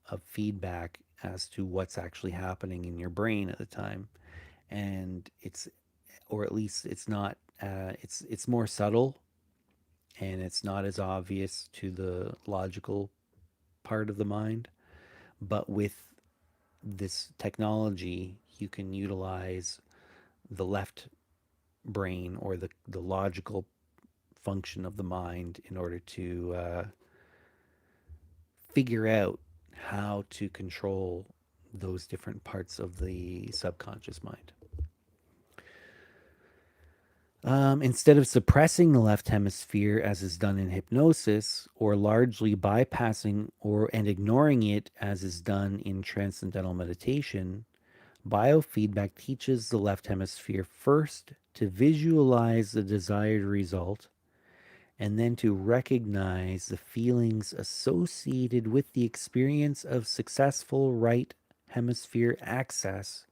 of feedback as to what's actually happening in your brain at the time. And it's, or at least it's not, it's more subtle and it's not as obvious to the logical part of the mind. But with this technology, you can utilize the left brain or the logical function of the mind in order to figure out how to control those different parts of the subconscious mind. Instead of suppressing the left hemisphere as is done in hypnosis, or largely bypassing or and ignoring it as is done in transcendental meditation, biofeedback teaches the left hemisphere first to visualize the desired result and then to recognize the feelings associated with the experience of successful right hemisphere access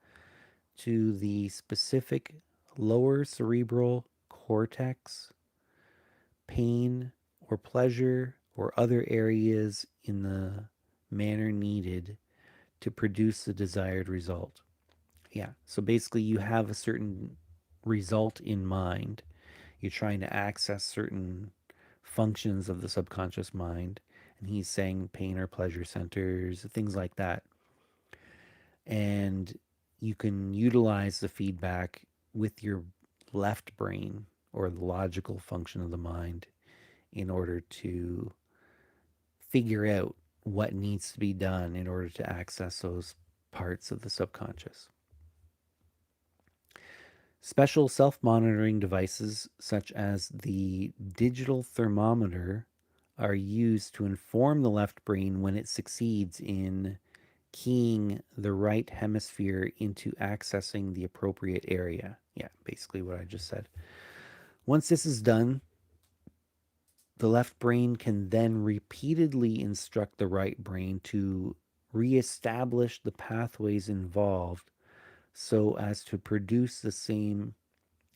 to the specific lower cerebral cortex, pain or pleasure, or other areas in the manner needed to produce the desired result. Yeah, so basically, you have a certain result in mind. You're trying to access certain functions of the subconscious mind, and he's saying pain or pleasure centers, things like that. And you can utilize the feedback with your left brain or the logical function of the mind in order to figure out what needs to be done in order to access those parts of the subconscious. Special self monitoring devices, such as the digital thermometer, are used to inform the left brain when it succeeds in keying the right hemisphere into accessing the appropriate area. Yeah, basically what I just said. Once this is done, the left brain can then repeatedly instruct the right brain to reestablish the pathways involved so as to produce the same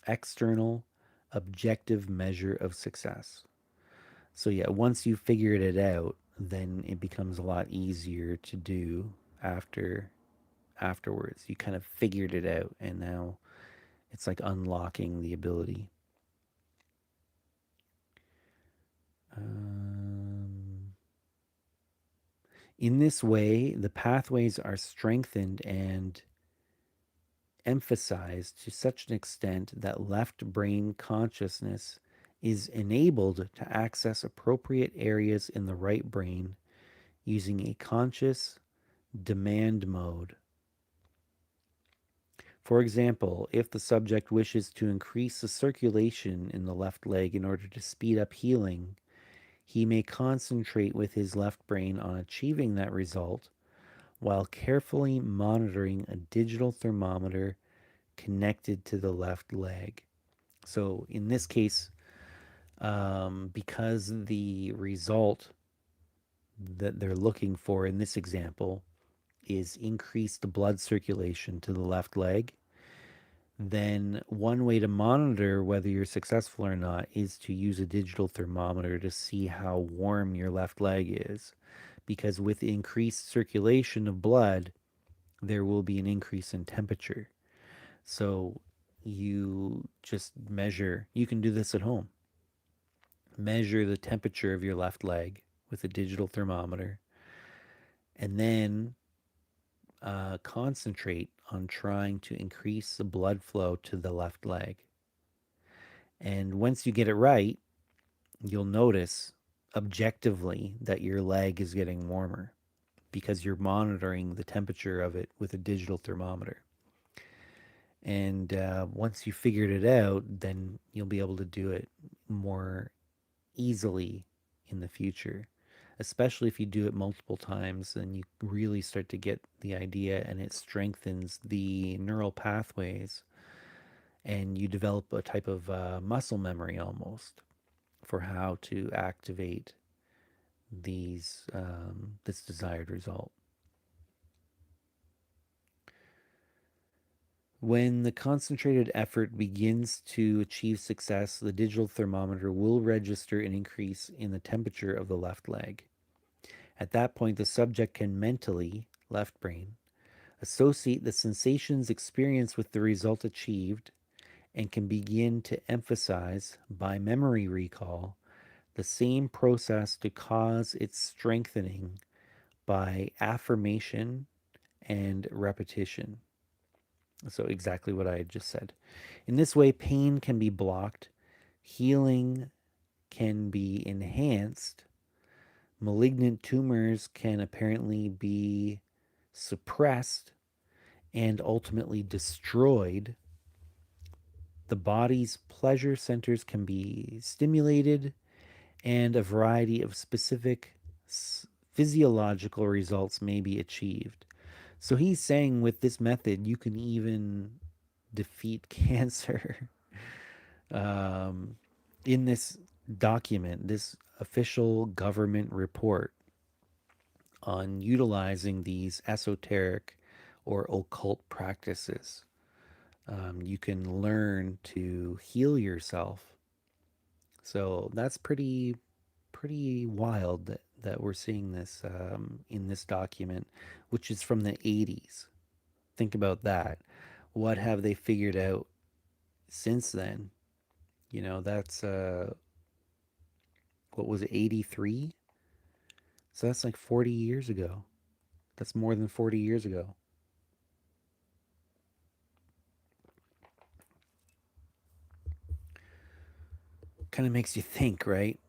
external objective measure of success. So yeah, once you figured it out, then it becomes a lot easier to do afterwards. You kind of figured it out and now it's like unlocking the ability. Um, in this way, the pathways are strengthened and emphasized to such an extent that left brain consciousness is enabled to access appropriate areas in the right brain using a conscious demand mode. For example, if the subject wishes to increase the circulation in the left leg in order to speed up healing, he may concentrate with his left brain on achieving that result while carefully monitoring a digital thermometer connected to the left leg. So in this case, because the result that they're looking for in this example is increased blood circulation to the left leg, then one way to monitor whether you're successful or not is to use a digital thermometer to see how warm your left leg is. Because with increased circulation of blood, there will be an increase in temperature. So you just measure, you can do this at home. Measure the temperature of your left leg with a digital thermometer, and then concentrate on trying to increase the blood flow to the left leg. And once you get it right, you'll notice objectively that your leg is getting warmer because you're monitoring the temperature of it with a digital thermometer. And once you figured it out, then you'll be able to do it more easily in the future. especially if you do it multiple times, then you really start to get the idea, and it strengthens the neural pathways, and you develop a type of muscle memory almost for how to activate this desired result. When the concentrated effort begins to achieve success, the digital thermometer will register an increase in the temperature of the left leg. At that point, the subject can mentally, left brain, associate the sensations experienced with the result achieved, and can begin to emphasize, by memory recall, the same process to cause its strengthening by affirmation and repetition. So, exactly what I had just said. In this way, pain can be blocked, healing can be enhanced, malignant tumors can apparently be suppressed and ultimately destroyed. The body's pleasure centers can be stimulated, and a variety of specific physiological results may be achieved. So he's saying with this method, you can even defeat cancer. um, in this document, this official government report on utilizing these esoteric or occult practices, you can learn to heal yourself. So that's pretty wild that we're seeing this in this document, which is from the 80s. Think about that. What have they figured out since then? That's what was it, 83? So that's like 40 years ago. That's more than 40 years ago. Kind of makes you think, right?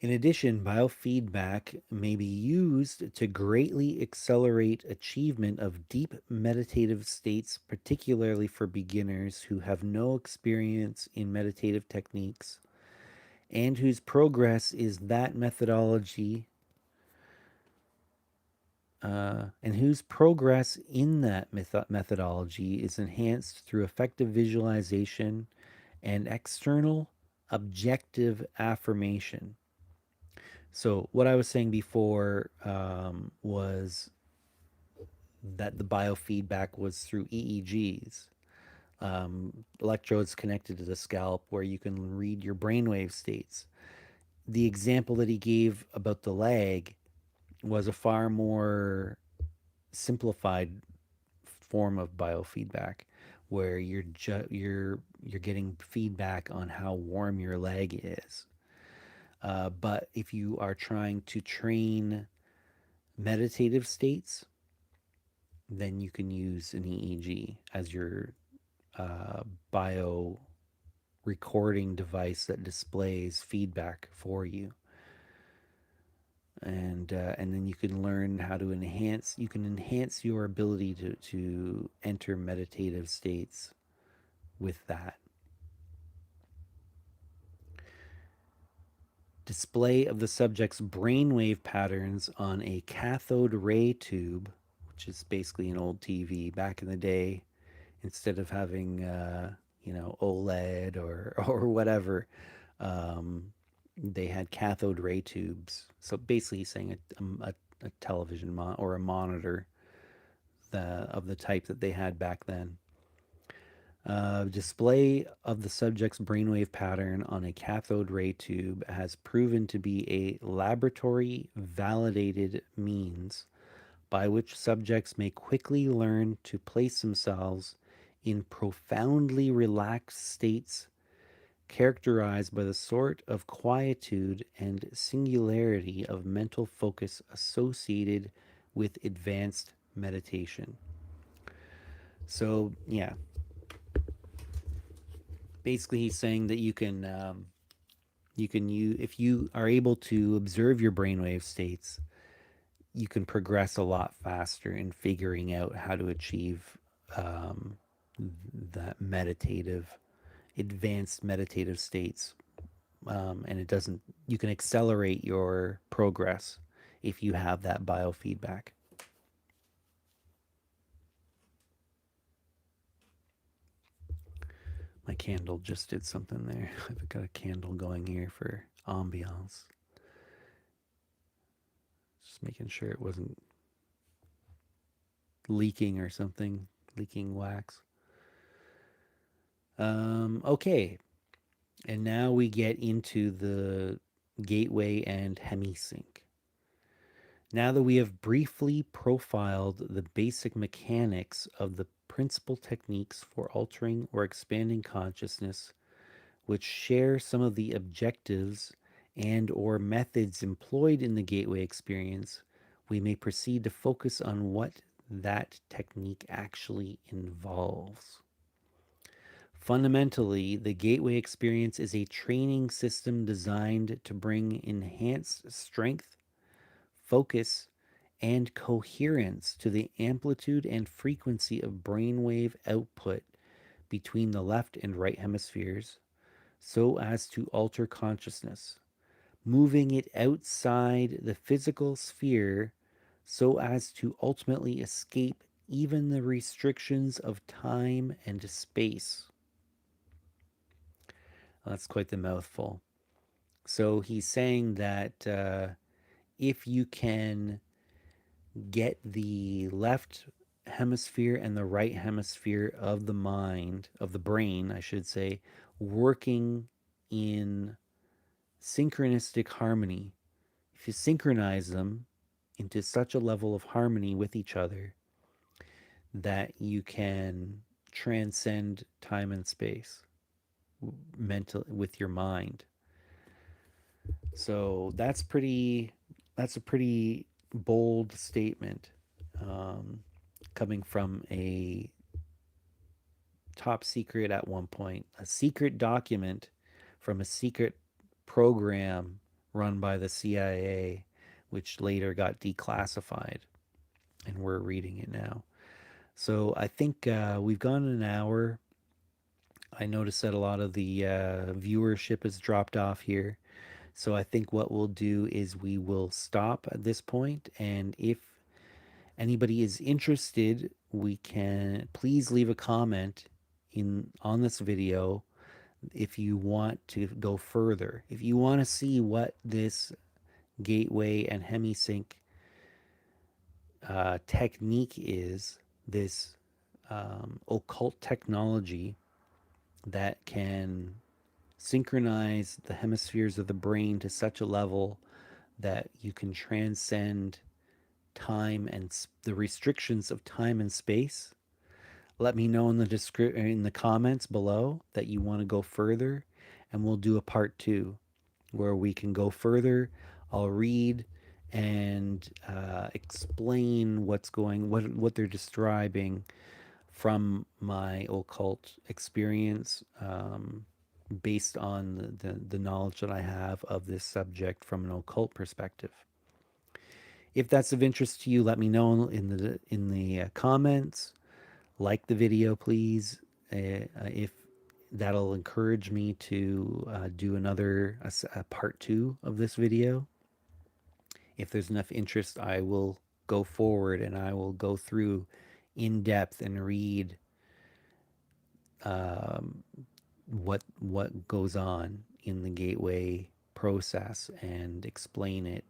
In addition, biofeedback may be used to greatly accelerate achievement of deep meditative states, particularly for beginners who have no experience in meditative techniques and whose progress is that methodology and whose progress in that methodology is enhanced through effective visualization and external objective affirmation. So, what I was saying before was that the biofeedback was through EEGs, electrodes connected to the scalp, where you can read your brainwave states. The example that he gave about the leg was a far more simplified form of biofeedback, where you're getting feedback on how warm your leg is. But if you are trying to train meditative states, then you can use an EEG as your bio recording device that displays feedback for you. And then you can learn how to enhance. You can enhance your ability to enter meditative states with that. Display of the subject's brainwave patterns on a cathode ray tube, which is basically an old TV back in the day. Instead of having, OLED or whatever, they had cathode ray tubes. So basically, he's saying a television or a monitor of the type that they had back then. Display of the subject's brainwave pattern on a cathode ray tube has proven to be a laboratory validated means by which subjects may quickly learn to place themselves in profoundly relaxed states characterized by the sort of quietude and singularity of mental focus associated with advanced meditation. So, yeah, basically, he's saying that you if you are able to observe your brainwave states, you can progress a lot faster in figuring out how to achieve that advanced meditative states and it doesn't. You can accelerate your progress if you have that biofeedback. My candle just did something there. I've got a candle going here for ambiance. Just making sure it wasn't leaking or something, leaking wax. Okay, and now we get into the gateway and hemisync. Now that we have briefly profiled the basic mechanics of the principal techniques for altering or expanding consciousness, which share some of the objectives and or methods employed in the gateway experience, we may proceed to focus on what that technique actually involves. Fundamentally, the gateway experience is a training system designed to bring enhanced strength, focus, and coherence to the amplitude and frequency of brainwave output between the left and right hemispheres so as to alter consciousness, moving it outside the physical sphere so as to ultimately escape even the restrictions of time and space. That's quite the mouthful. So he's saying that if you can get the left hemisphere and the right hemisphere of the mind, of the brain, I should say, working in synchronistic harmony, if you synchronize them into such a level of harmony with each other that you can transcend time and space mental with your mind. So that's a pretty bold statement, um, coming from a top secret at one point, a secret document from a secret program run by the CIA, which later got declassified, and we're reading it now. So I think we've gone an hour. I noticed that a lot of the viewership has dropped off here. So I think what we'll do is we will stop at this point, and if anybody is interested, we can please leave a comment in on this video if you want to go further. If you want to see what this gateway and hemisync technique is, this occult technology that can synchronize the hemispheres of the brain to such a level that you can transcend time and the restrictions of time and space. Let me know in the comments below that you want to go further, and we'll do a part 2 where we can go further. I'll read and explain what they're describing from my occult experience, based on the knowledge that I have of this subject from an occult perspective. If that's of interest to you, let me know in the comments. Like the video, please. If that'll encourage me to do a part 2 of this video. If there's enough interest, I will go forward and I will go through in depth and read um, what goes on in the gateway process and explain it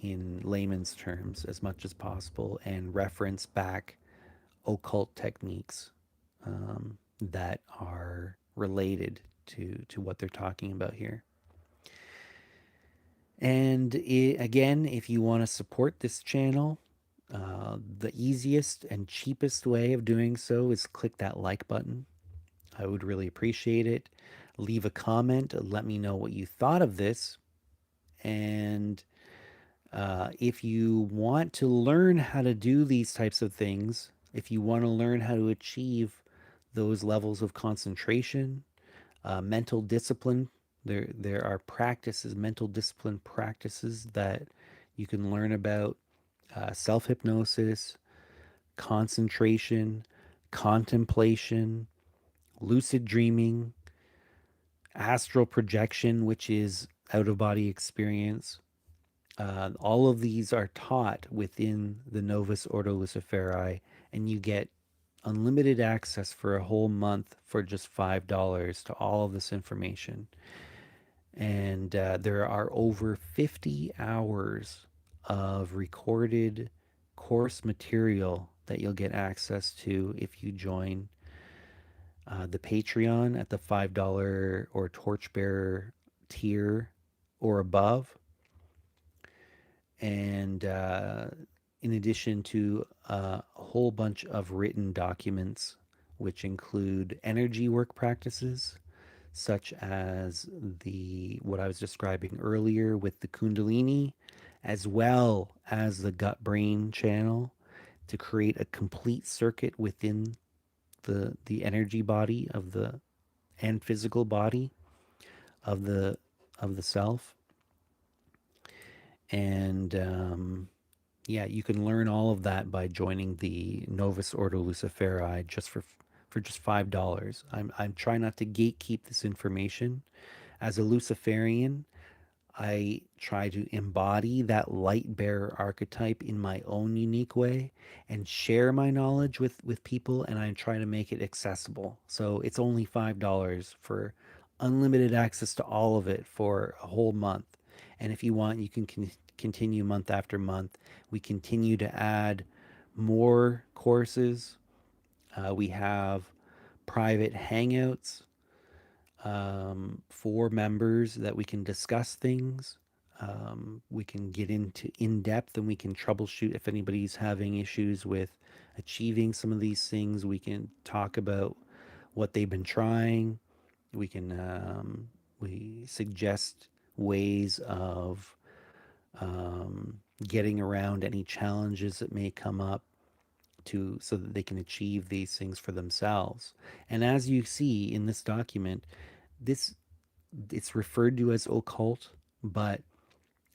in layman's terms as much as possible and reference back occult techniques that are related to what they're talking about here. And again, if you want to support this channel, the easiest and cheapest way of doing so is click that like button. I would really appreciate it. Leave a comment. Let me know what you thought of this. And if you want to learn how to do these types of things, if you want to learn how to achieve those levels of concentration, mental discipline, there are practices, mental discipline practices that you can learn about, self hypnosis, concentration, contemplation, lucid dreaming, astral projection, which is out of body experience. All of these are taught within the Novus Ordo Luciferi, and you get unlimited access for a whole month for just $5 to all of this information. And there are over 50 hours of recorded course material that you'll get access to if you join the Patreon at the $5 or Torchbearer tier or above. And in addition to a whole bunch of written documents, which include energy work practices, such as the what I was describing earlier with the Kundalini, as well as the gut brain channel to create a complete circuit within the energy body of the and physical body of the self. And yeah, you can learn all of that by joining the Novus Ordo Luciferi just for just $5. I'm trying not to gatekeep this information. As a Luciferian, I try to embody that light bearer archetype in my own unique way and share my knowledge with people, and I try to make it accessible. So it's only $5 for unlimited access to all of it for a whole month. And if you want, you can continue month after month. We continue to add more courses. We have private hangouts for members that we can discuss things. We can get into in depth and we can troubleshoot if anybody's having issues with achieving some of these things. We can talk about what they've been trying. We can we suggest ways of getting around any challenges that may come up to so that they can achieve these things for themselves. And as you see in this document, this it's referred to as occult, but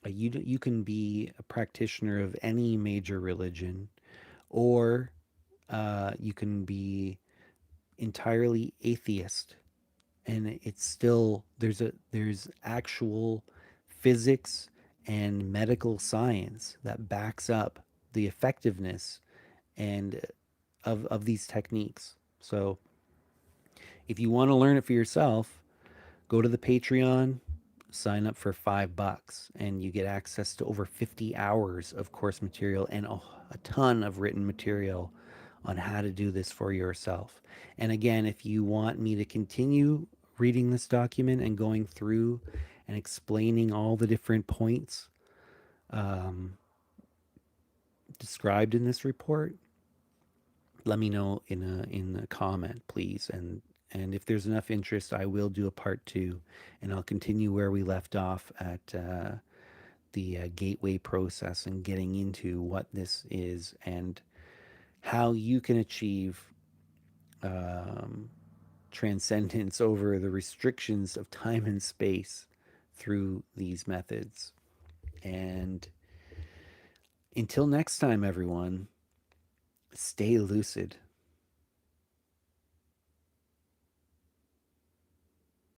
you can be a practitioner of any major religion, or you can be entirely atheist, and it's still there's actual physics and medical science that backs up the effectiveness and of these techniques. So if you want to learn it for yourself, go to the Patreon, sign up for $5, and you get access to over 50 hours of course material and a ton of written material on how to do this for yourself. And again, if you want me to continue reading this document and going through and explaining all the different points um, described in this report, let me know in a comment, please. And if there's enough interest, I will do a part two, and I'll continue where we left off at the gateway process and getting into what this is and how you can achieve um, transcendence over the restrictions of time and space through these methods. And until next time, everyone, stay lucid.